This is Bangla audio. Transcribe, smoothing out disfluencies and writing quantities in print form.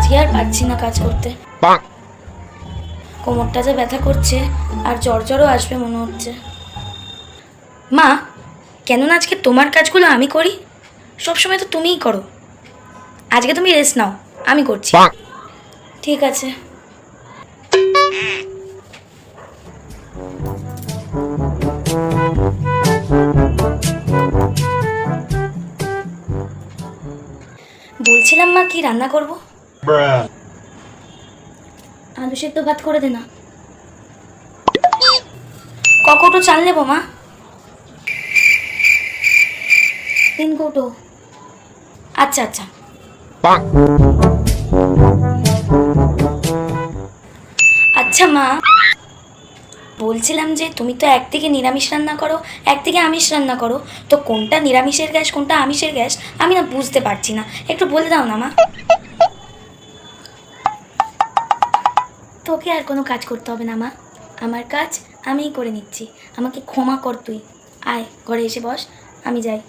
আজকে আর পারছি না কাজ করতে। কোমরটা যে ব্যথা করছে আর জ্বরও আসবে মনে হচ্ছে। মা, কেন না আজকে তোমার কাজগুলো আমি করি? সবসময় তো তুমিই করো। আজকে তুমি রেস্ট নাও, আমি করছি। ঠিক আছে। বলছিলাম মা, কি রান্না করব? আলু সেদ্ধ ভাত করে দে না। কৌটো চাল নেবো মা? 3 কৌটো। আচ্ছা আচ্ছা। আচ্ছা মা, বলছিলাম যে তুমি তো একদিকে নিরামিষ রান্না করো, একদিকে আমিষ রান্না করো, তো কোনটা নিরামিষের গ্যাস কোনটা আমিষের গ্যাস আমি না বুঝতে পারছি না, একটু বলে দাও না মা। তোকে আর কোনো কাজ করতে হবে না মা, আমার কাজ আমিই করে নিচ্ছি। আমাকে ক্ষমা কর তুই। আয় ঘরে এসে বস, আমি যাই।